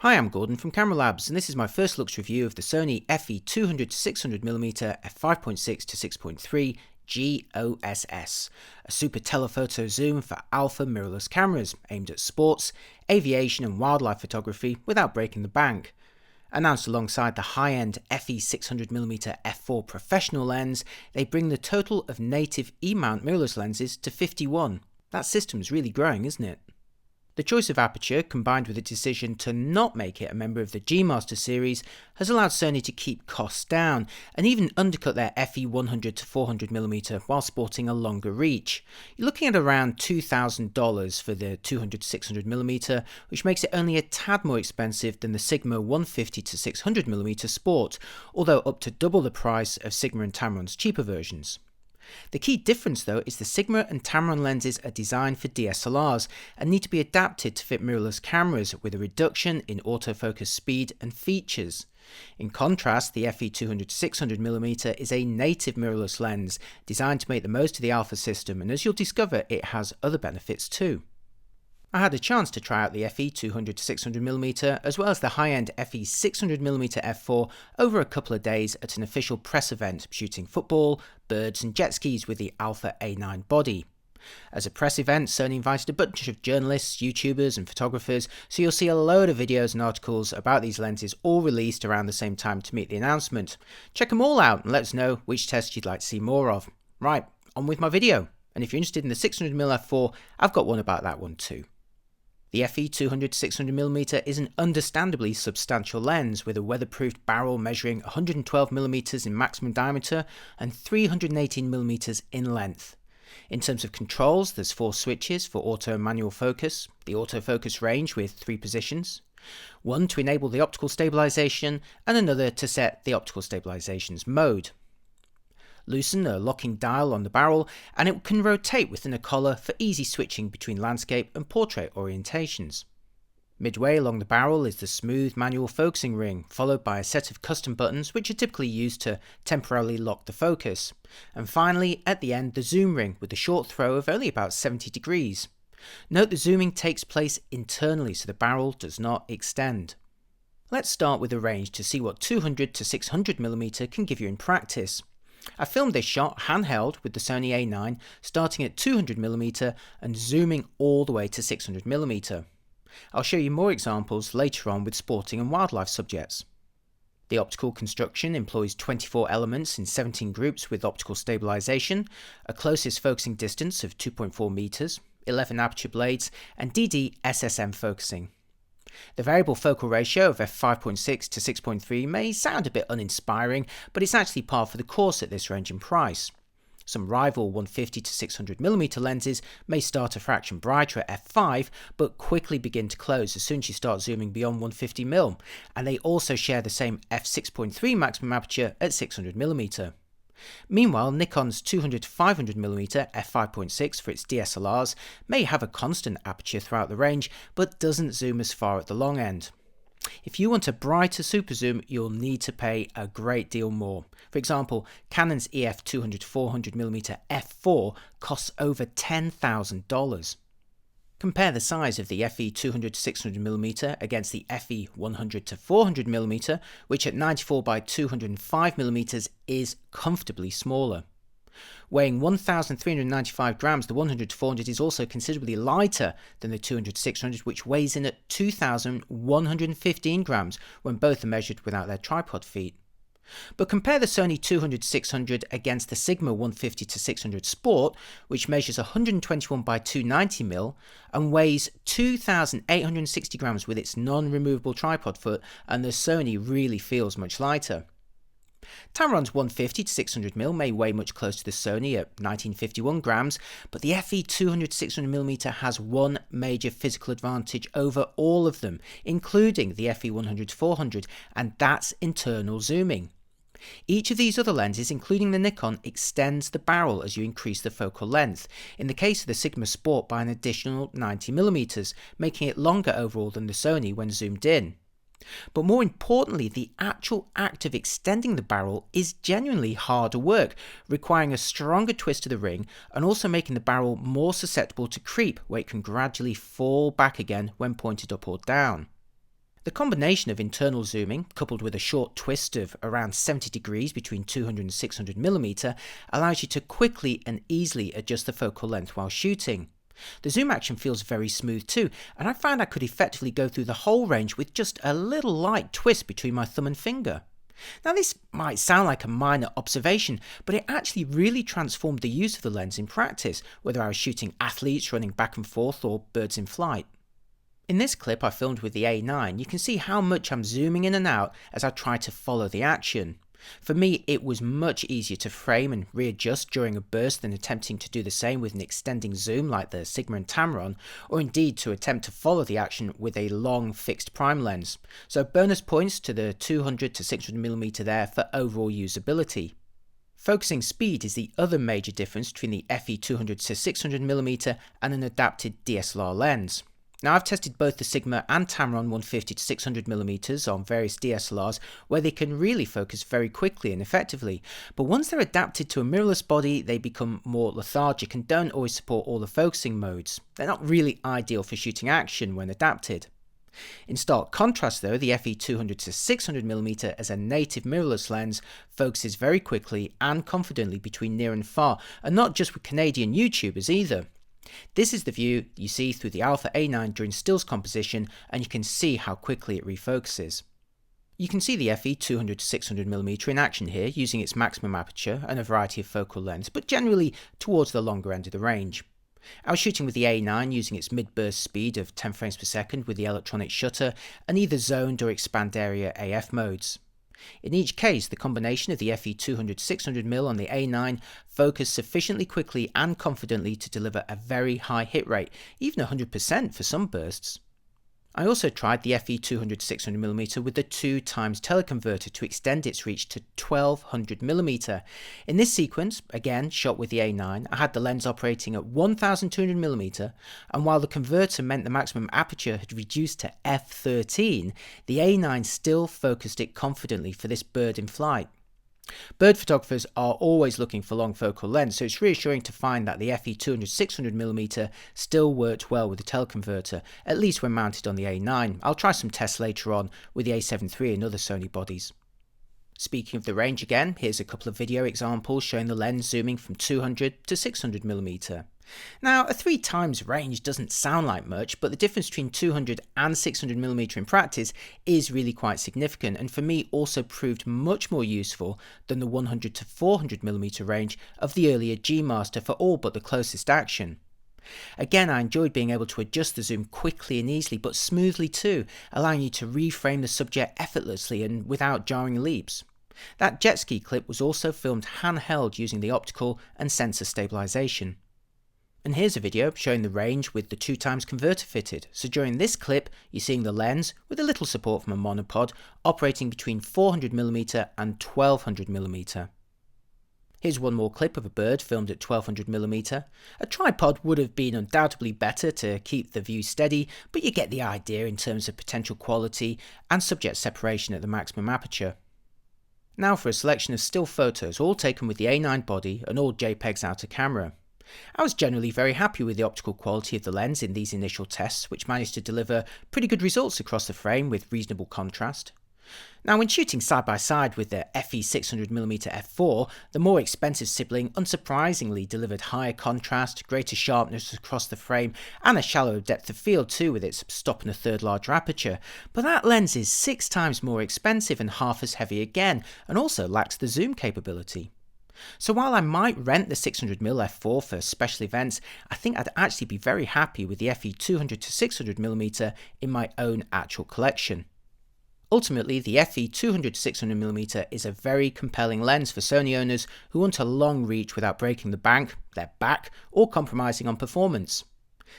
Hi, I'm Gordon from Camera Labs, and this is my first looks review of the Sony FE 200-600mm f5.6 to 6.3 GOSS, a super telephoto zoom for alpha mirrorless cameras aimed at sports, aviation and wildlife photography without breaking the bank. Announced alongside the high-end FE 600mm f4 professional lens, they bring the total of native E-mount mirrorless lenses to 51. That system's really growing, isn't it? The choice of aperture, combined with the decision to not make it a member of the G Master series, has allowed Sony to keep costs down and even undercut their FE 100-400mm while sporting a longer reach. You're looking at around $2,000 for the 200-600mm, which makes it only a tad more expensive than the Sigma 150-600mm Sport, although up to double the price of Sigma and Tamron's cheaper versions. The key difference though is the Sigma and Tamron lenses are designed for DSLRs and need to be adapted to fit mirrorless cameras with a reduction in autofocus speed and features. In contrast, the FE 200-600mm is a native mirrorless lens designed to make the most of the alpha system, and as you'll discover, it has other benefits too. I had a chance to try out the FE 200-600mm as well as the high-end FE 600mm f4 over a couple of days at an official press event shooting football, birds and jet skis with the Alpha A9 body. As a press event, Sony invited a bunch of journalists, YouTubers and photographers, so you'll see a load of videos and articles about these lenses all released around the same time to meet the announcement. Check them all out and let us know which tests you'd like to see more of. Right, on with my video. And if you're interested in the 600mm f4, I've got one about that one too. The FE 200-600mm is an understandably substantial lens with a weatherproofed barrel measuring 112mm in maximum diameter and 318mm in length. In terms of controls, there's 4 switches for auto and manual focus, the autofocus range with 3 positions, one to enable the optical stabilization and another to set the optical stabilization's mode. Loosen a locking dial on the barrel and it can rotate within a collar for easy switching between landscape and portrait orientations. Midway along the barrel is the smooth manual focusing ring, followed by a set of custom buttons which are typically used to temporarily lock the focus. And finally, at the end, the zoom ring with a short throw of only about 70 degrees. Note the zooming takes place internally so the barrel does not extend. Let's start with the range to see what 200-600mm can give you in practice. I filmed this shot handheld with the Sony A9, starting at 200mm and zooming all the way to 600mm. I'll show you more examples later on with sporting and wildlife subjects. The optical construction employs 24 elements in 17 groups with optical stabilization, a closest focusing distance of 2.4 meters, 11 aperture blades, and DD SSM focusing. The variable focal ratio of f5.6 to 6.3 may sound a bit uninspiring, but it's actually par for the course at this range in price. Some rival 150-600mm lenses may start a fraction brighter at f5, but quickly begin to close as soon as you start zooming beyond 150mm, and they also share the same f6.3 maximum aperture at 600mm. Meanwhile, Nikon's 200-500mm f5.6 for its DSLRs may have a constant aperture throughout the range, but doesn't zoom as far at the long end. If you want a brighter super zoom, you'll need to pay a great deal more. For example, Canon's EF 200-400mm f4 costs over $10,000. Compare the size of the FE 200-600mm against the FE 100-400mm, which at 94 by 205mm is comfortably smaller. Weighing 1,395 grams, the 100-400 is also considerably lighter than the 200-600, which weighs in at 2,115 grams when both are measured without their tripod feet. But compare the Sony 200-600 against the Sigma 150-600 Sport, which measures 121 by 290mm and weighs 2,860 grams with its non-removable tripod foot, and the Sony really feels much lighter. Tamron's 150-600mm may weigh much closer to the Sony at 1951 grams, but the FE 200-600mm has one major physical advantage over all of them, including the FE 100-400, and that's internal zooming. Each of these other lenses, including the Nikon, extends the barrel as you increase the focal length, in the case of the Sigma Sport by an additional 90mm, making it longer overall than the Sony when zoomed in. But more importantly, the actual act of extending the barrel is genuinely harder work, requiring a stronger twist of the ring and also making the barrel more susceptible to creep, where it can gradually fall back again when pointed up or down. The combination of internal zooming, coupled with a short twist of around 70 degrees between 200 and 600mm, allows you to quickly and easily adjust the focal length while shooting. The zoom action feels very smooth too, and I found I could effectively go through the whole range with just a little light twist between my thumb and finger. Now this might sound like a minor observation, but it actually really transformed the use of the lens in practice, whether I was shooting athletes running back and forth or birds in flight. In this clip I filmed with the A9, you can see how much I'm zooming in and out as I try to follow the action. For me, it was much easier to frame and readjust during a burst than attempting to do the same with an extending zoom like the Sigma and Tamron, or indeed to attempt to follow the action with a long fixed prime lens. So bonus points to the 200 to 600mm there for overall usability. Focusing speed is the other major difference between the FE 200 to 600mm and an adapted DSLR lens. Now I've tested both the Sigma and Tamron 150 to 600mm on various DSLRs where they can really focus very quickly and effectively, but once they're adapted to a mirrorless body they become more lethargic and don't always support all the focusing modes. They're not really ideal for shooting action when adapted. In stark contrast though, the FE 200 to 600mm as a native mirrorless lens focuses very quickly and confidently between near and far, and not just with Canadian YouTubers either. This is the view you see through the Alpha A9 during stills composition, and you can see how quickly it refocuses. You can see the FE 200 to 600mm in action here, using its maximum aperture and a variety of focal lengths, but generally towards the longer end of the range. I was shooting with the A9 using its mid-burst speed of 10 frames per second with the electronic shutter and either zoned or expand area AF modes. In each case, the combination of the FE 200 to 600mm on the A9 focused sufficiently quickly and confidently to deliver a very high hit rate, even 100% for some bursts. I also tried the FE 200 to 600mm with the 2x teleconverter to extend its reach to 1200mm. In this sequence, again shot with the A9, I had the lens operating at 1200mm, and while the converter meant the maximum aperture had reduced to f13, the A9 still focused it confidently for this bird in flight. Bird photographers are always looking for long focal lengths, so it's reassuring to find that the FE 200 600mm still worked well with the teleconverter, at least when mounted on the A9. I'll try some tests later on with the A7 III and other Sony bodies. Speaking of the range again, here's a couple of video examples showing the lens zooming from 200 to 600mm. Now, a 3 times range doesn't sound like much, but the difference between 200 and 600mm in practice is really quite significant, and for me also proved much more useful than the 100 to 400mm range of the earlier G Master for all but the closest action. Again, I enjoyed being able to adjust the zoom quickly and easily, but smoothly too, allowing you to reframe the subject effortlessly and without jarring leaps. That jet ski clip was also filmed handheld using the optical and sensor stabilization. And here's a video showing the range with the 2x converter fitted. So during this clip, you're seeing the lens, with a little support from a monopod, operating between 400mm and 1200mm. Here's one more clip of a bird filmed at 1200mm. A tripod would have been undoubtedly better to keep the view steady, but you get the idea in terms of potential quality and subject separation at the maximum aperture. Now for a selection of still photos, all taken with the A9 body and all JPEGs out of camera. I was generally very happy with the optical quality of the lens in these initial tests, which managed to deliver pretty good results across the frame with reasonable contrast. Now when shooting side by side with the FE 600mm f4, the more expensive sibling unsurprisingly delivered higher contrast, greater sharpness across the frame, and a shallower depth of field too with its stop and a third larger aperture, but that lens is 6 times more expensive and half as heavy again, and also lacks the zoom capability. So while I might rent the 600mm f4 for special events, I think I'd actually be very happy with the FE 200 to 600mm in my own actual collection. Ultimately, the FE 200 to 600mm is a very compelling lens for Sony owners who want a long reach without breaking the bank, their back, or compromising on performance.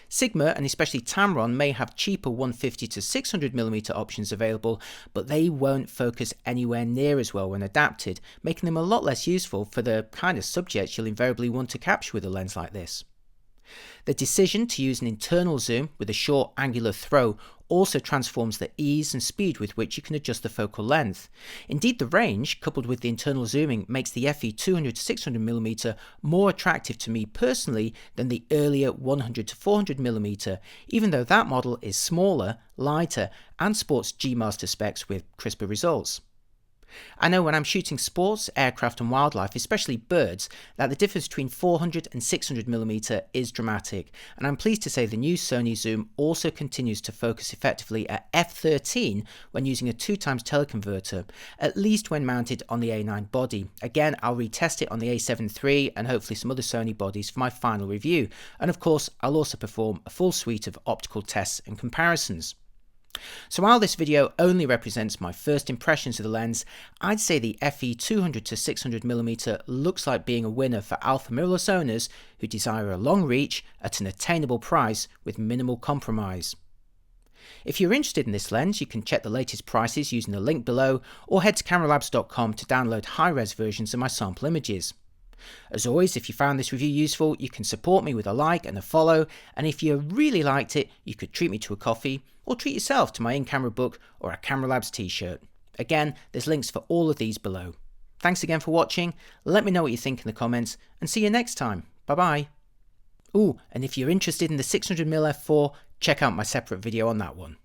Sigma and especially Tamron may have cheaper 150 to 600mm options available, but they won't focus anywhere near as well when adapted, making them a lot less useful for the kind of subjects you'll invariably want to capture with a lens like this. The decision to use an internal zoom with a short angular throw also transforms the ease and speed with which you can adjust the focal length. Indeed, the range, coupled with the internal zooming, makes the FE 200-600mm more attractive to me personally than the earlier 100-400mm, even though that model is smaller, lighter, and sports G-Master specs with crisper results. I know when I'm shooting sports, aircraft and wildlife, especially birds, that the difference between 400 and 600mm is dramatic, and I'm pleased to say the new Sony zoom also continues to focus effectively at f13 when using a 2x teleconverter, at least when mounted on the A9 body. Again, I'll retest it on the A7 III and hopefully some other Sony bodies for my final review, and of course I'll also perform a full suite of optical tests and comparisons. So while this video only represents my first impressions of the lens, I'd say the FE 200-600mm looks like being a winner for alpha mirrorless owners who desire a long reach at an attainable price with minimal compromise. If you're interested in this lens, you can check the latest prices using the link below, or head to cameralabs.com to download high-res versions of my sample images. As always, if you found this review useful, you can support me with a like and a follow, and if you really liked it, you could treat me to a coffee, or treat yourself to my in-camera book or a Camera Labs t-shirt. Again, there's links for all of these below. Thanks again for watching, let me know what you think in the comments, and see you next time. Bye bye. Ooh, and if you're interested in the 600mm f4, check out my separate video on that one.